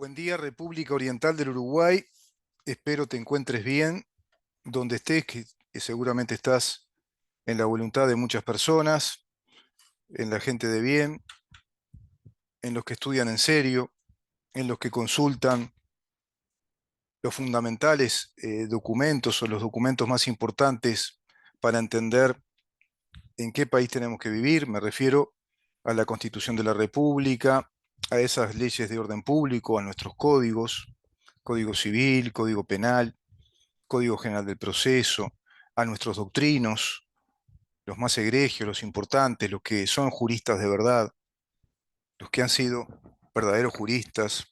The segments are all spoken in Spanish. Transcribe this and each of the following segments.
Buen día, República Oriental del Uruguay. Espero te encuentres bien donde estés, que seguramente estás en la voluntad de muchas personas, en la gente de bien, en los que estudian en serio, en los que consultan los fundamentales documentos o los documentos más importantes para entender en qué país tenemos que vivir. Me refiero a la Constitución de la República, a esas leyes de orden público, a nuestros códigos, Código Civil, Código Penal, Código General del Proceso, a nuestros doctrinos, los más egregios, los importantes, los que son juristas de verdad, los que han sido verdaderos juristas,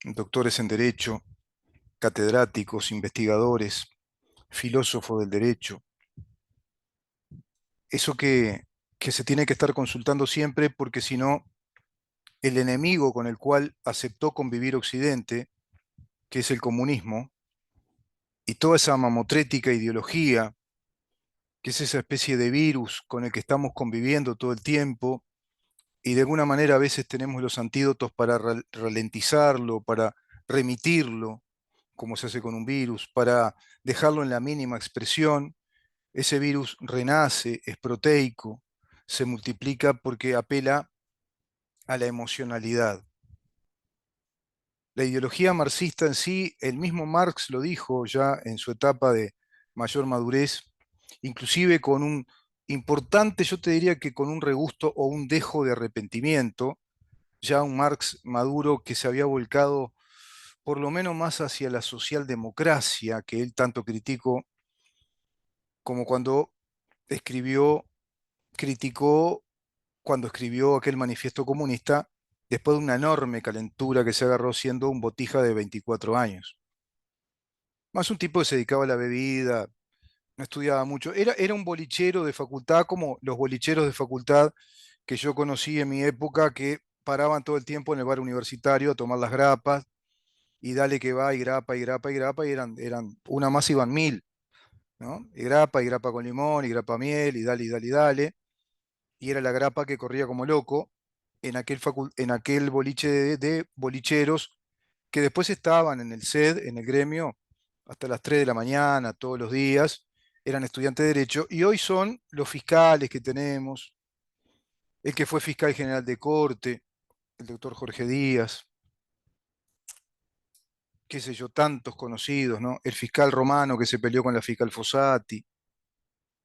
doctores en derecho, catedráticos, investigadores, filósofos del derecho. Eso que se tiene que estar consultando siempre porque si no, el enemigo con el cual aceptó convivir Occidente, que es el comunismo, y toda esa mamotrética ideología, que es esa especie de virus con el que estamos conviviendo todo el tiempo, y de alguna manera a veces tenemos los antídotos para ralentizarlo, para remitirlo, como se hace con un virus, para dejarlo en la mínima expresión. Ese virus renace, es proteico, se multiplica porque apela a la emocionalidad. La ideología marxista en sí, el mismo Marx lo dijo ya en su etapa de mayor madurez, inclusive con un importante, yo te diría que con un regusto o un dejo de arrepentimiento, ya un Marx maduro que se había volcado por lo menos más hacia la socialdemocracia que él tanto criticó, como cuando escribió, criticó cuando escribió aquel manifiesto comunista, después de una enorme calentura que se agarró siendo un botija de 24 años. Más un tipo que se dedicaba a la bebida, no estudiaba mucho. Era un bolichero de facultad, como los bolicheros de facultad que yo conocí en mi época, que paraban todo el tiempo en el bar universitario a tomar las grapas, y dale que va, y grapa, y grapa, y grapa, y eran una más iban mil, ¿no? Y grapa con limón, y grapa miel, y dale, y dale, y dale. Y era la grapa que corría como loco en aquel boliche de bolicheros que después estaban en el SED, en el gremio, hasta las 3 de la mañana, todos los días, eran estudiantes de Derecho, y hoy son los fiscales que tenemos, el que fue fiscal general de corte, el doctor Jorge Díaz, qué sé yo, tantos conocidos, ¿no? El fiscal romano que se peleó con la fiscal Fossati,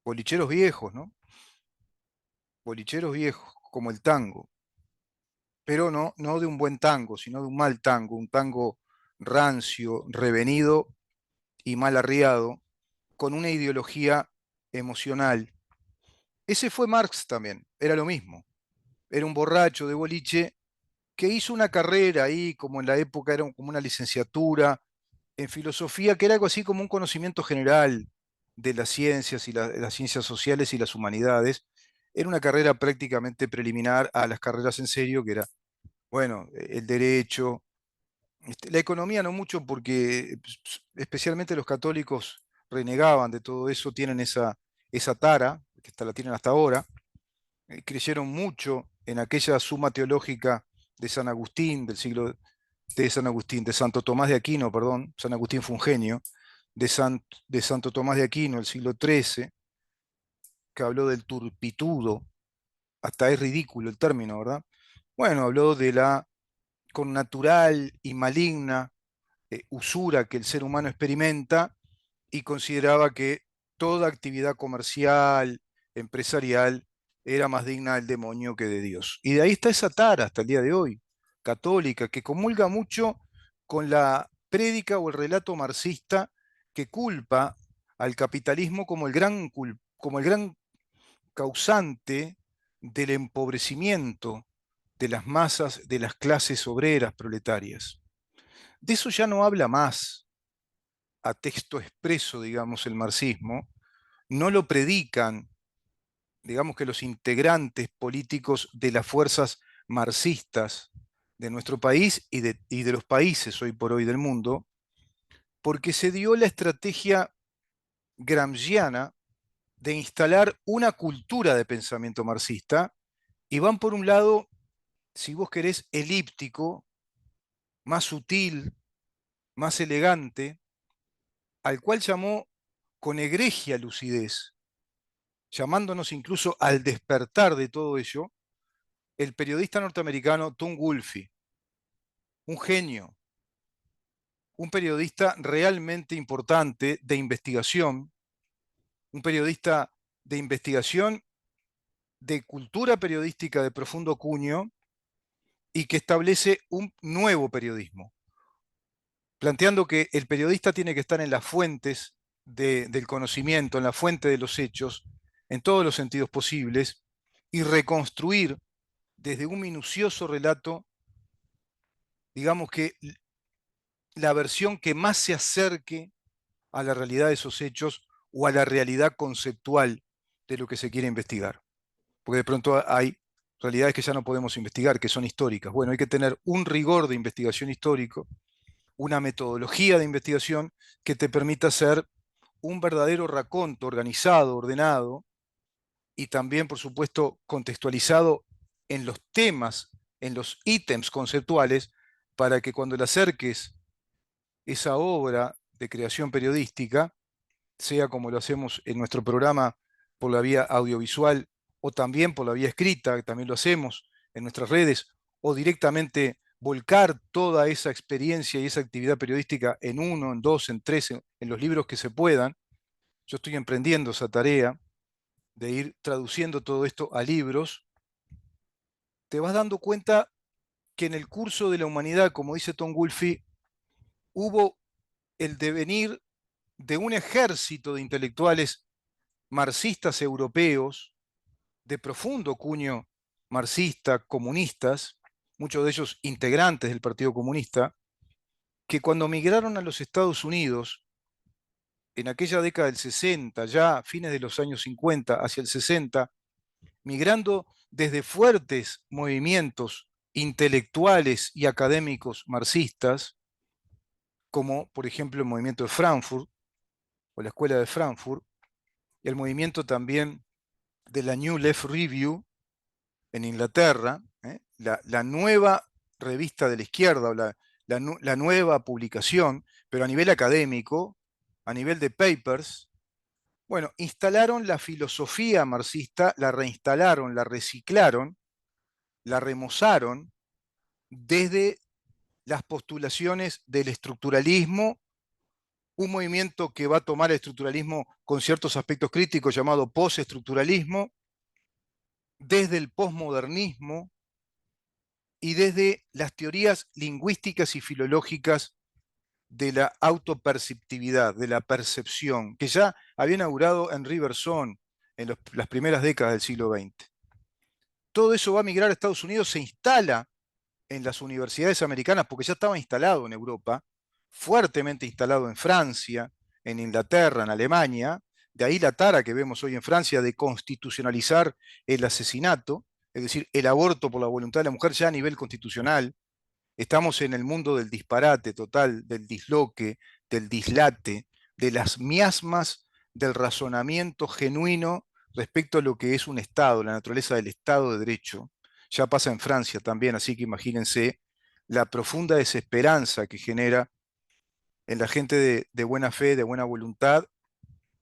bolicheros viejos, ¿no? Bolicheros viejos, como el tango, pero no de un buen tango, sino de un mal tango, un tango rancio, revenido y mal arriado, con una ideología emocional. Ese fue Marx también, era lo mismo. Era un borracho de boliche que hizo una carrera ahí, como en la época era como una licenciatura en filosofía, que era algo así como un conocimiento general de las ciencias y las ciencias sociales y las humanidades. Era una carrera prácticamente preliminar a las carreras en serio, que era, bueno, el derecho, la economía no mucho porque especialmente los católicos renegaban de todo eso, tienen esa tara, que la tienen hasta ahora, creyeron mucho en aquella suma teológica de San Agustín, de San Agustín, de Santo Tomás de Aquino, perdón, San Agustín fue un genio, de Santo Tomás de Aquino, el siglo XIII, que habló del turpitudo, hasta es ridículo el término, ¿verdad? Bueno, habló de la connatural y maligna usura que el ser humano experimenta y consideraba que toda actividad comercial, empresarial, era más digna del demonio que de Dios. Y de ahí está esa tara hasta el día de hoy, católica, que comulga mucho con la prédica o el relato marxista que culpa al capitalismo como como el gran causante del empobrecimiento de las masas, de las clases obreras proletarias. De eso ya no habla más a texto expreso, digamos, el marxismo, no lo predican, digamos que los integrantes políticos de las fuerzas marxistas de nuestro país y de los países hoy por hoy del mundo, porque se dio la estrategia gramsciana de instalar una cultura de pensamiento marxista y van por un lado, si vos querés, elíptico, más sutil, más elegante, al cual llamó con egregia lucidez, llamándonos incluso al despertar de todo ello, el periodista norteamericano Tom Wolfe, un genio, un periodista realmente importante de investigación, un periodista de investigación de cultura periodística de profundo cuño y que establece un nuevo periodismo, planteando que el periodista tiene que estar en las fuentes del conocimiento, en la fuente de los hechos, en todos los sentidos posibles, y reconstruir desde un minucioso relato, digamos que la versión que más se acerque a la realidad de esos hechos o a la realidad conceptual de lo que se quiere investigar. Porque de pronto hay realidades que ya no podemos investigar, que son históricas. Bueno, hay que tener un rigor de investigación histórico, una metodología de investigación que te permita hacer un verdadero raconto organizado, ordenado y también, por supuesto, contextualizado en los temas, en los ítems conceptuales, para que cuando le acerques esa obra de creación periodística, sea como lo hacemos en nuestro programa por la vía audiovisual o también por la vía escrita, que también lo hacemos en nuestras redes, o directamente volcar toda esa experiencia y esa actividad periodística en uno, en dos, en tres, en los libros que se puedan. Yo estoy emprendiendo esa tarea de ir traduciendo todo esto a libros. Te vas dando cuenta que en el curso de la humanidad, como dice Tom Wolfe, hubo el devenir de un ejército de intelectuales marxistas europeos de profundo cuño marxista, comunistas, muchos de ellos integrantes del Partido Comunista, que cuando migraron a los Estados Unidos, en aquella década del 60, ya fines de los años 50 hacia el 60, migrando desde fuertes movimientos intelectuales y académicos marxistas, como por ejemplo el movimiento de Frankfurt o la Escuela de Frankfurt, el movimiento también de la New Left Review en Inglaterra, la nueva revista de la izquierda o la nueva publicación, pero a nivel académico, a nivel de papers, bueno, instalaron la filosofía marxista, la reinstalaron, la reciclaron, la remozaron desde las postulaciones del estructuralismo, un movimiento que va a tomar el estructuralismo con ciertos aspectos críticos llamado postestructuralismo, desde el posmodernismo y desde las teorías lingüísticas y filológicas de la autoperceptividad, de la percepción, que ya había inaugurado Henri Bergson en las primeras décadas del siglo XX. Todo eso va a migrar a Estados Unidos, se instala en las universidades americanas, porque ya estaba instalado en Europa, fuertemente instalado en Francia, en Inglaterra, en Alemania, de ahí la tara que vemos hoy en Francia de constitucionalizar el asesinato, es decir, el aborto por la voluntad de la mujer ya a nivel constitucional. Estamos en el mundo del disparate total, del disloque, del dislate, de las miasmas del razonamiento genuino respecto a lo que es un Estado, la naturaleza del Estado de Derecho. Ya pasa en Francia también, así que imagínense la profunda desesperanza que genera en la gente de buena fe, de buena voluntad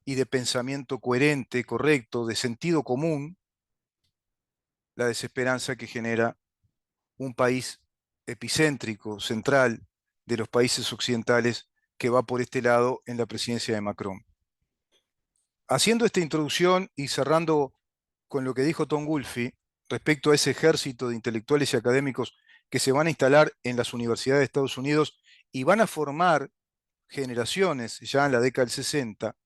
y de pensamiento coherente, correcto, de sentido común, la desesperanza que genera un país epicéntrico, central de los países occidentales que va por este lado en la presidencia de Macron. Haciendo esta introducción y cerrando con lo que dijo Tom Wolfe respecto a ese ejército de intelectuales y académicos que se van a instalar en las universidades de Estados Unidos y van a formar generaciones ya en la década del 60,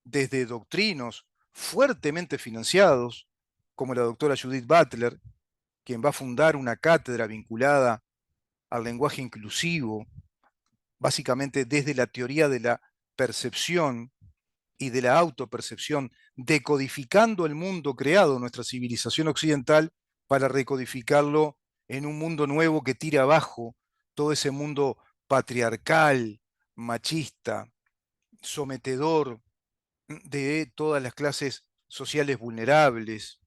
desde doctrinos fuertemente financiados, como la doctora Judith Butler, quien va a fundar una cátedra vinculada al lenguaje inclusivo, básicamente desde la teoría de la percepción y de la autopercepción, decodificando el mundo creado, nuestra civilización occidental, para recodificarlo en un mundo nuevo que tire abajo todo ese mundo patriarcal, machista, sometedor de todas las clases sociales vulnerables,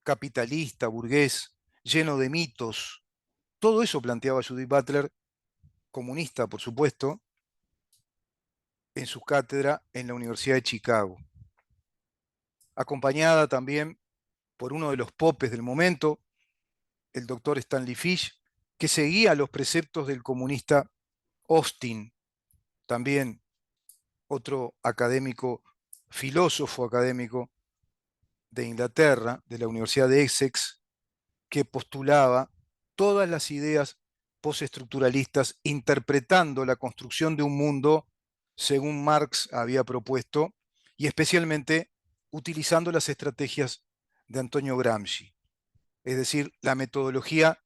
capitalista, burgués, lleno de mitos, Todo eso planteaba Judith Butler, comunista, por supuesto, en su cátedra en la Universidad de Chicago, acompañada también por uno de los popes del momento, el doctor Stanley Fish, que seguía los preceptos del comunista Austin, también otro académico, filósofo académico de Inglaterra, de la Universidad de Essex, que postulaba todas las ideas postestructuralistas, interpretando la construcción de un mundo según Marx había propuesto, y especialmente utilizando las estrategias de Antonio Gramsci, es decir, la metodología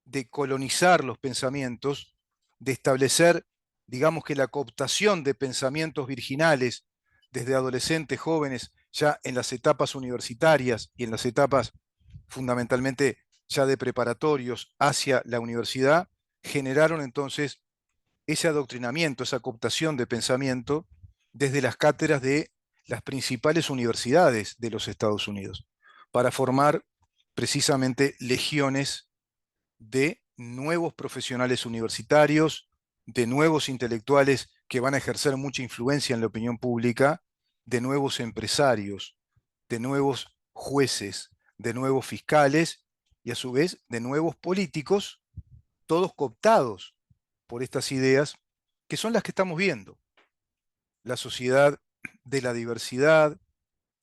de colonizar los pensamientos, de establecer, digamos que la cooptación de pensamientos virginales desde adolescentes, jóvenes, ya en las etapas universitarias y en las etapas fundamentalmente ya de preparatorios hacia la universidad, generaron entonces ese adoctrinamiento, esa cooptación de pensamiento desde las cátedras de las principales universidades de los Estados Unidos, para formar precisamente legiones de nuevos profesionales universitarios, de nuevos intelectuales que van a ejercer mucha influencia en la opinión pública, de nuevos empresarios, de nuevos jueces, de nuevos fiscales y a su vez de nuevos políticos, todos cooptados por estas ideas que son las que estamos viendo. La sociedad de la diversidad,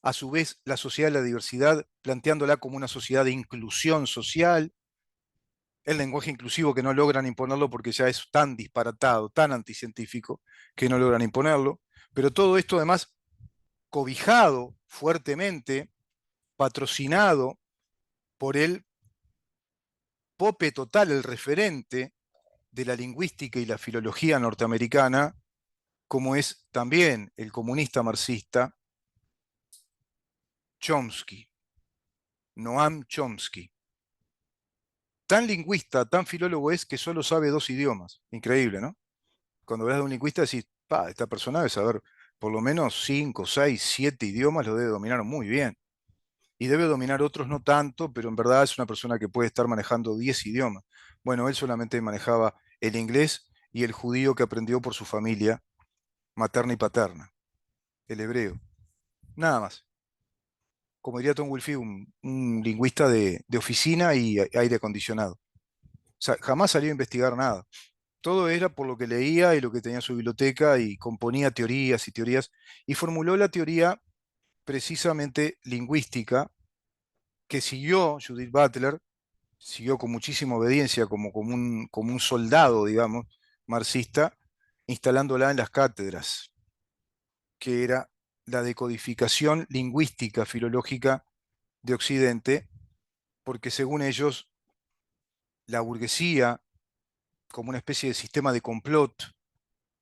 a su vez la sociedad de la diversidad planteándola como una sociedad de inclusión social, el lenguaje inclusivo que no logran imponerlo porque ya es tan disparatado, tan anticientífico, que no logran imponerlo, pero todo esto además cobijado fuertemente, patrocinado por el pope total, el referente de la lingüística y la filología norteamericana, como es también el comunista marxista Chomsky, Noam Chomsky. Tan lingüista, tan filólogo es que solo sabe 2 idiomas. Increíble, ¿no? Cuando hablas de un lingüista decís, esta persona debe saber por lo menos 5, 6, 7 idiomas, lo debe dominar muy bien. Y debe dominar otros no tanto, pero en verdad es una persona que puede estar manejando 10 idiomas. Bueno, él solamente manejaba el inglés y el judío que aprendió por su familia materna y paterna, el hebreo. Nada más. Como diría Tom Wolfe, un lingüista de oficina y aire acondicionado. O sea, jamás salió a investigar nada. Todo era por lo que leía y lo que tenía en su biblioteca y componía teorías y teorías y formuló la teoría precisamente lingüística que siguió Judith Butler, siguió con muchísima obediencia como un soldado, digamos, marxista, instalándola en las cátedras, que era la decodificación lingüística, filológica de Occidente, porque según ellos, la burguesía, como una especie de sistema de complot,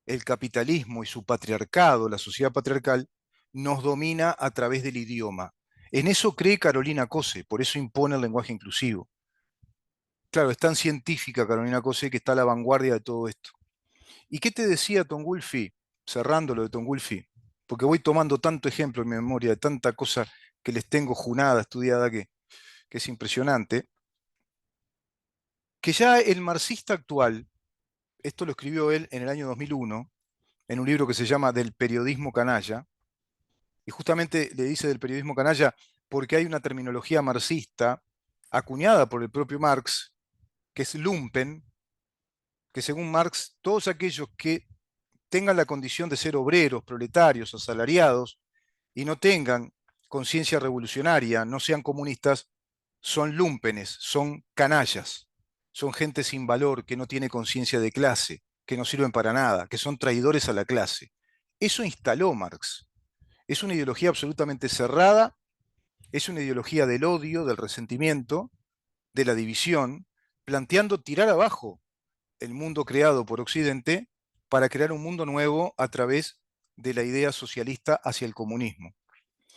el capitalismo y su patriarcado, la sociedad patriarcal, nos domina a través del idioma. En eso cree Carolina Cose, por eso impone el lenguaje inclusivo. Claro, es tan científica Carolina Cose que está a la vanguardia de todo esto. ¿Y qué te decía Tom Wolfe? Cerrando lo de Tom Wolfe, porque voy tomando tanto ejemplo en mi memoria de tanta cosa que les tengo junada, estudiada, que es impresionante, que ya el marxista actual, esto lo escribió él en el año 2001, en un libro que se llama Del periodismo canalla, y justamente le dice del periodismo canalla porque hay una terminología marxista acuñada por el propio Marx, que es lumpen, que según Marx, todos aquellos que tengan la condición de ser obreros, proletarios, asalariados, y no tengan conciencia revolucionaria, no sean comunistas, son lúmpenes, son canallas, son gente sin valor, que no tiene conciencia de clase, que no sirven para nada, que son traidores a la clase. Eso instaló Marx. Es una ideología absolutamente cerrada, es una ideología del odio, del resentimiento, de la división, planteando tirar abajo el mundo creado por Occidente para crear un mundo nuevo a través de la idea socialista hacia el comunismo.